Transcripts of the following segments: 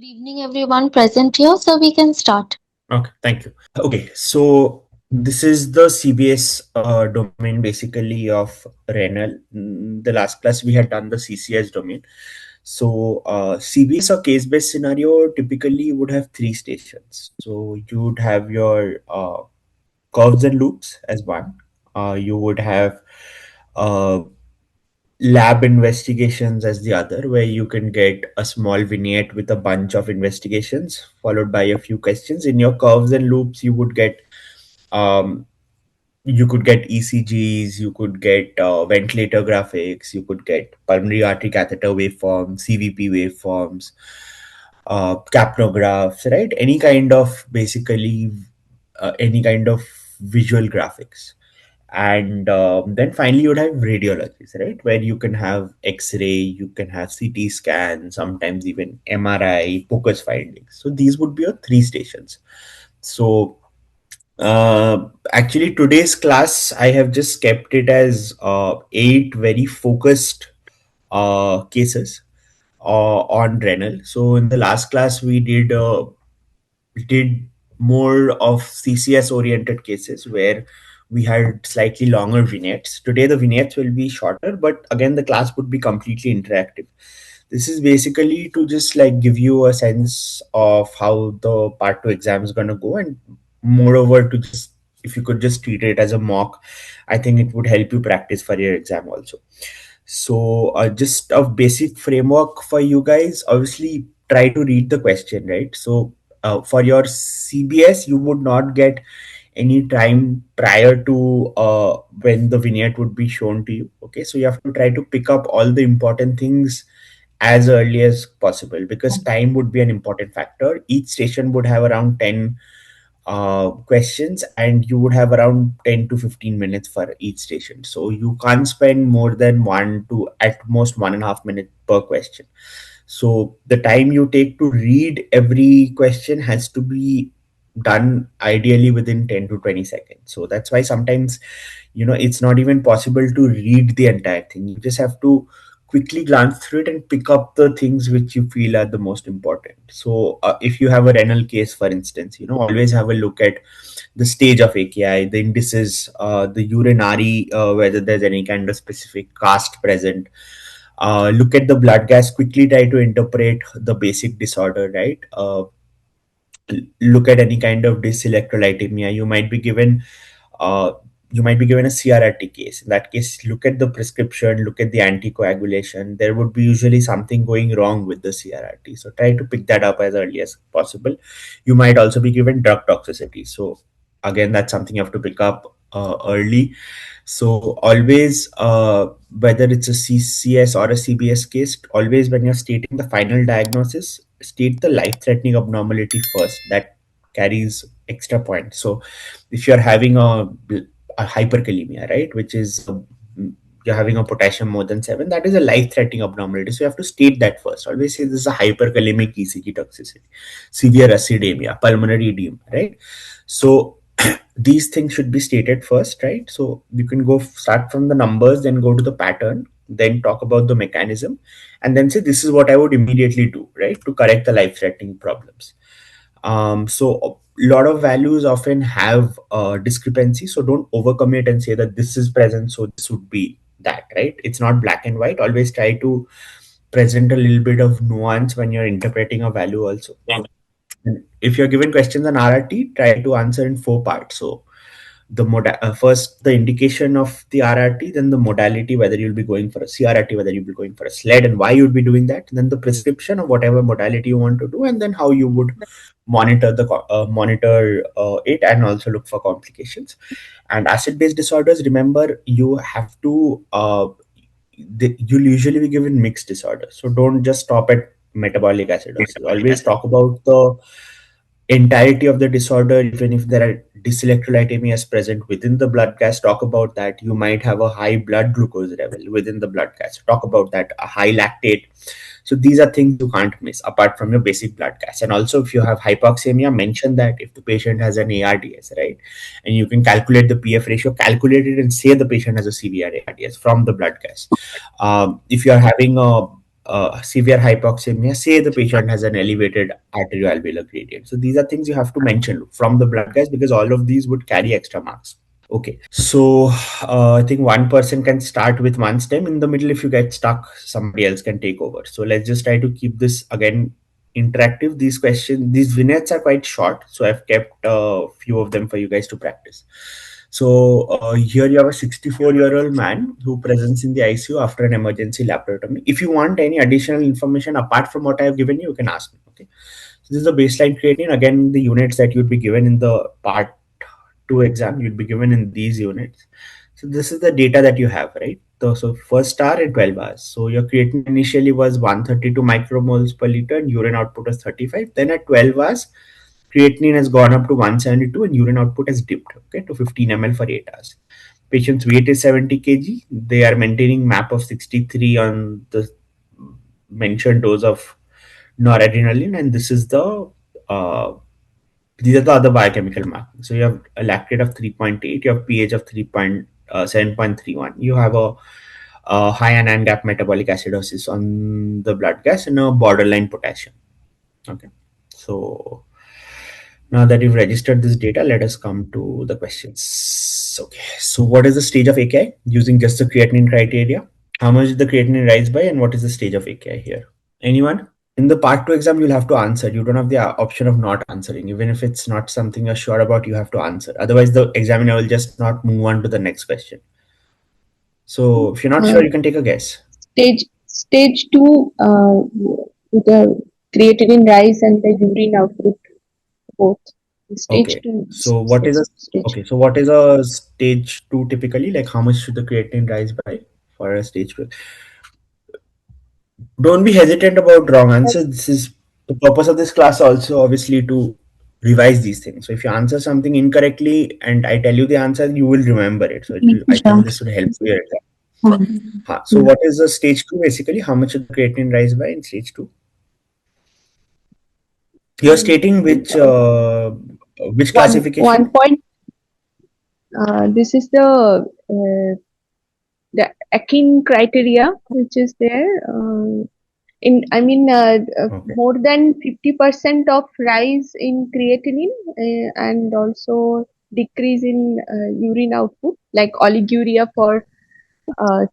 Good evening, everyone present here, so we can start. Okay, thank you. Okay, so this is the CBS domain basically of Renal. The last class we had done the CCS domain. So CBS or case-based scenario typically would have three stations. So you would have your curves and loops as one. You would have uh, lab investigations as the other, where you can get a small vignette with a bunch of investigations followed by a few questions. In your curves and loops, um, you could get ECGs, you could get ventilator graphics, you could get pulmonary artery catheter waveforms, CVP waveforms, capnographs, right? Any kind of visual graphics. And then finally, you would have radiologies, right? Where you can have X-ray, you can have CT scan, sometimes even MRI, focus findings. So these would be your three stations. So actually, today's class, I have just kept it as eight very focused cases on renal. So in the last class, we did more of CCS oriented cases where we had slightly longer vignettes. Today, the vignettes will be shorter, but again, the class would be completely interactive. This is basically to just like give you a sense of how the part two exam is going to go, and moreover, to just if you could just treat it as a mock, I think it would help you practice for your exam also. So, just a basic framework for you guys. Obviously, try to read the question, right? So, for your CBS, you would not get any time prior to when the vignette would be shown to you. Okay, so you have to try to pick up all the important things as early as possible because time would be an important factor. Each station would have around 10 questions, and you would have around 10 to 15 minutes for each station. So you can't spend more than 1 to at most 1.5 minutes per question. So the time you take to read every question has to be done ideally within 10 to 20 seconds. So that's why sometimes, it's not even possible to read the entire thing. You just have to quickly glance through it and pick up the things which you feel are the most important. So if you have a renal case, for instance, always have a look at the stage of AKI, the indices, the urinary, whether there's any kind of specific cast present. Look at the blood gas, quickly try to interpret the basic disorder, right? Look at any kind of dyselectrolytemia. Uh, you might be given a CRRT case. In that case, look at the prescription, look at the anticoagulation. There would be usually something going wrong with the CRRT. So try to pick that up as early as possible. You might also be given drug toxicity. So again, that's something you have to pick up early. So always, whether it's a CCS or a CBS case, always when you're stating the final diagnosis, state the life-threatening abnormality first. That carries extra points. So if you're having a hyperkalemia, right, which is you're having a potassium more than 7, that is a life-threatening abnormality. So you have to state that first. Always say this is a hyperkalemic ECG toxicity, severe acidemia, pulmonary edema, right? So these things should be stated first, right? So you can start from the numbers, then go to the pattern, then talk about the mechanism, and then say this is what I would immediately do, right, to correct the life-threatening problems. So a lot of values often have discrepancy, so don't overcommit and say that this is present, so this would be that, right? It's not black and white. Always try to present a little bit of nuance when you're interpreting a value also. And if you're given questions on RRT, try to answer in 4 parts. So first the indication of the RRT, then the modality, whether you'll be going for a CRRT, whether you'll be going for a SLED, and why you'd be doing that, and then the prescription of whatever modality you want to do, and then how you would monitor it, and also look for complications. And acid-base disorders, remember, you'll usually be given mixed disorders, so don't just stop at metabolic acidosis. Always talk about the entirety of the disorder. Even if there are dyselectrolytemias present within the blood gas, talk about that. You might have a high blood glucose level within the blood gas, talk about that. A high lactate. So these are things you can't miss apart from your basic blood gas. And also, if you have hypoxemia, mention that. If the patient has an ARDS, right, and you can calculate the PF ratio, calculate it and say the patient has a severe ARDS from the blood gas. If you are having a severe hypoxemia, say the patient has an elevated arterioalveolar gradient. So these are things you have to mention from the blood gas, because all of these would carry extra marks. Okay, so I think one person can start with one stem. In the middle, if you get stuck, somebody else can take over. So let's just try to keep this again interactive. These questions, these vignettes are quite short, so I've kept a few of them for you guys to practice. So here you have a 64-year-old man who presents in the ICU after an emergency laparotomy. If you want any additional information apart from what I have given you, you can ask me. Okay. So this is the baseline creatinine. Again, the units that you'd be given in the part 2 exam, you'd be given in these units. So this is the data that you have, right? So first hour in 12 hours. So your creatinine initially was 132 micromoles per liter and urine output was 35. Then at 12 hours, creatinine has gone up to 172 and urine output has dipped, okay, to 15 ml for 8 hours. Patient's weight is 70 kg. They are maintaining MAP of 63 on the mentioned dose of noradrenaline, and this is the these are the other biochemical markers. So you have a lactate of 3.8, you have pH of 7.31, you have a high anion gap metabolic acidosis on the blood gas and a borderline potassium. Okay, so now that you've registered this data, let us come to the questions. Okay, so what is the stage of AKI using just the creatinine criteria? How much did the creatinine rise by, and what is the stage of AKI here? Anyone? In the part 2 exam, you'll have to answer. You don't have the option of not answering. Even if it's not something you're sure about, you have to answer. Otherwise, the examiner will just not move on to the next question. So if you're not sure, you can take a guess. Stage 2, the creatinine rise and the urine output both. Stage Okay. 2. So what is a stage 2 typically? Like how much should the creatinine rise by for a stage 2? Don't be hesitant about wrong answers. This is the purpose of this class also, obviously, to revise these things. So if you answer something incorrectly and I tell you the answer, you will remember it. So I think this would help you. So what is the stage 2 basically? How much should the creatinine rise by in stage 2? You're stating which classification? 1 point. This is the Akin criteria which is there. Okay. More than 50% of rise in creatinine and also decrease in urine output, like oliguria for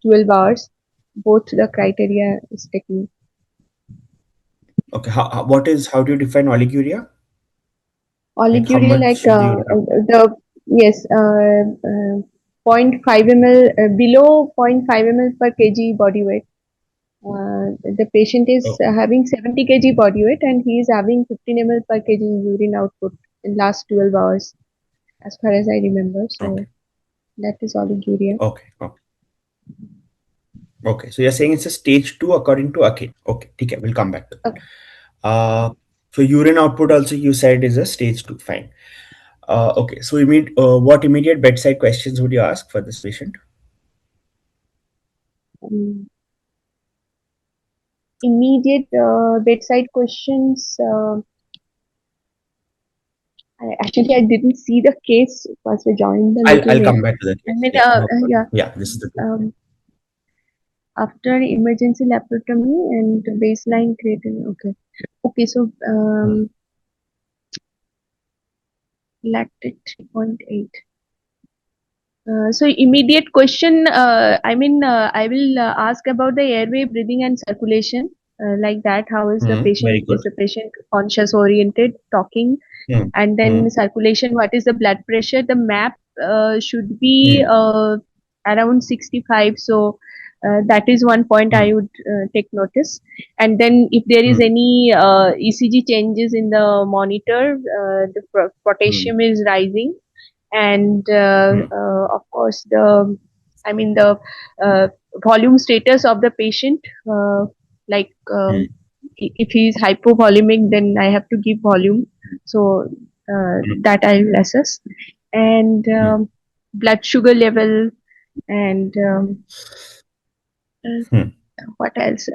12 hours. Both the criteria is taken. Okay. How do you define oliguria? Oliguria, like the yes, 0.5 ml below 0.5 ml per kg body weight. The patient is having 70 kg body weight and he is having 15 ml per kg urine output in last 12 hours, as far as I remember. So that is oliguria. Okay. So you're saying it's a stage 2 according to Akin. Okay. We'll come back to that. Okay. So urine output also you said is a stage 2. Fine. Okay. So what immediate bedside questions would you ask for this patient? Immediate bedside questions. I didn't see the case because I joined the I'll come back to the case. This is the case. After emergency laparotomy and baseline creatinine. Okay. So lactate 3.8. So immediate question. I will ask about the airway, breathing, and circulation. Like that, how is the patient? Is the patient conscious, oriented, talking? And then circulation. What is the blood pressure? The MAP should be around 65. So that is one point I would take notice. And then if there is any ECG changes in the monitor, the potassium is rising. And of course the volume status of the patient, if he is hypovolemic, then I have to give volume, so that I will assess. And blood sugar level, and what else?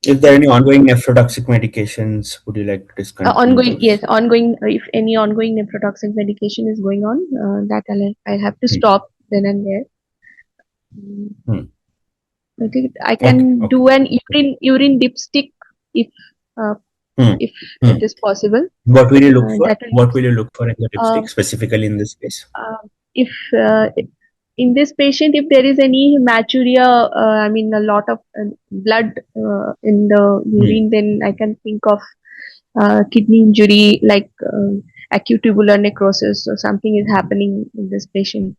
Is there any ongoing nephrotoxic medications? Would you like to discontinue? Ongoing. If any ongoing nephrotoxic medication is going on, that I'll have to stop then and there. I think I Okay, can okay. do an urine dipstick if uh, Hmm. if Hmm. it is possible. What will you look for? That will What will you look for in the uh, dipstick specifically in this case? if in this patient, if there is any hematuria, I mean a lot of blood in the Hmm. urine, then I can think of kidney injury like acute tubular necrosis or something is happening in this patient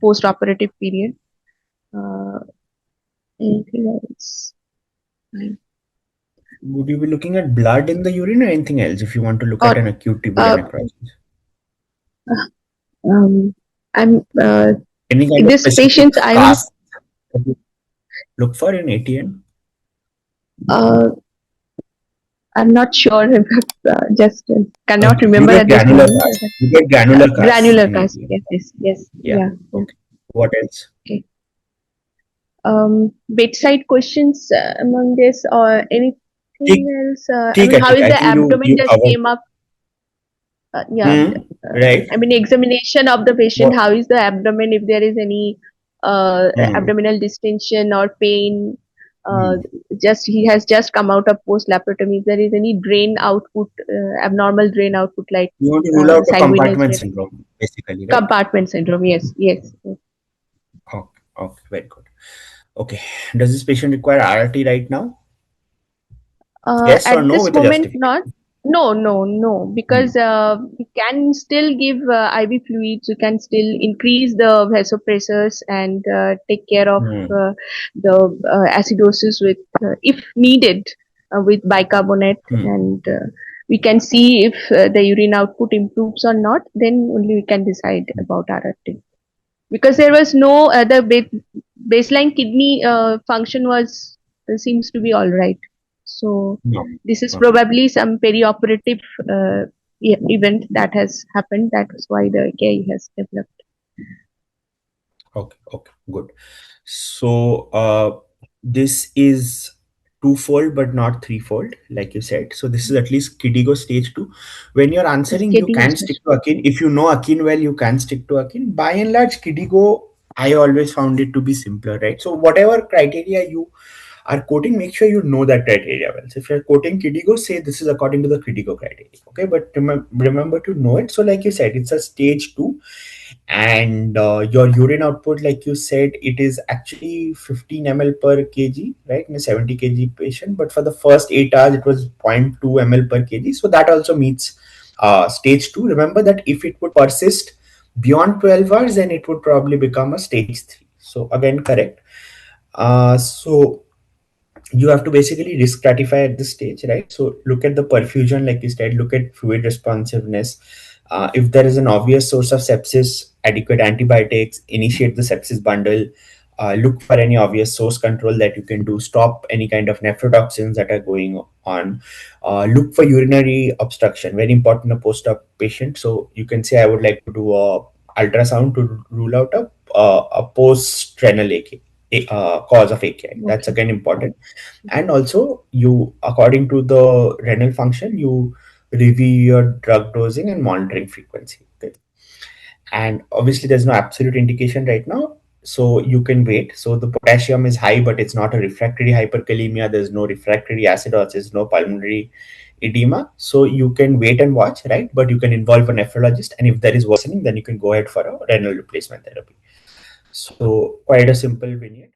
post-operative period. Uh, Anything else? Would you be looking at blood in the urine or anything else if you want to look at Or an acute tubular uh, necrosis? um, I'm Any kind of this specific patient. I mean, cast that you look for in ATN? uh, I'm not sure. Just cannot You remember get at this granular moment. cast. You get granular casts Granular in cast. ATN. Yes, yes, yes. Yeah. Yeah. Okay. What else? Okay. Bedside questions among this or anything ठीक else? I ठीक mean, है how ठीक is है. I the think abdomen you just covered. came up? Yeah. Right. I mean, examination of the patient. What? How is the abdomen? If there is any Hmm. abdominal distension or pain, uh, Hmm. just he has just come out of post laparotomy. If there is any drain output, abnormal drain output like You want to rule out a sanguineous compartment drain, syndrome, basically, right? compartment syndrome. Yes, yes. Okay. Okay. Very good. Okay. Does this patient require RRT right now? Yes or At no this with a moment, not. justification? No, no, no, Hmm. because we can still give IV fluids. We can still increase the vasopressors and take care of Hmm. the acidosis with, if needed, with bicarbonate. Hmm. And we can see if the urine output improves or not. Then only we can decide about RRT. Because there was no other baseline kidney function was seems to be all right. So No. this is Okay. probably some perioperative event that has happened. That is why the KI has developed. Okay. Okay. Good. So this is twofold but not threefold, like you said. So this is at least Kidigo stage 2. When you're It's answering, you getting can stick to Akin. If you know Akin well, you can stick to Akin. By and large, Kidigo, I always found it to be simpler, right? So whatever criteria you are quoting, make sure you know that criteria well. So if you're quoting Kidigo, say this is according to the Kidigo criteria. Okay, but remember to know it. So like you said, it's a stage 2, and your urine output, like you said, it is actually 15 ml per kg, right, in a 70 kg patient, but for the first 8 hours it was zero point 0.2 ml per kg, so that also meets stage 2. Remember that if it would persist beyond 12 hours, then it would probably become a stage 3. So again, correct. So you have to basically risk stratify at this stage, right? So look at the perfusion, like you said, look at fluid responsiveness. If there is an obvious source of sepsis, adequate antibiotics, initiate the sepsis bundle. Look for any obvious source control that you can do, stop any kind of nephrotoxins that are going on. Look for urinary obstruction, very important in a post-op patient. So you can say, I would like to do a ultrasound to rule out a post-renal cause of AKI. That's Okay. again important. And also, you, according to the renal function, you review your drug dosing and monitoring frequency. Okay. And obviously there's no absolute indication right now, so you can wait. So the potassium is high, but it's not a refractory hyperkalemia. There's no refractory acidosis, no pulmonary edema, so you can wait and watch, right? But you can involve a nephrologist, and if there is worsening, then you can go ahead for a renal replacement therapy. So quite a simple vignette.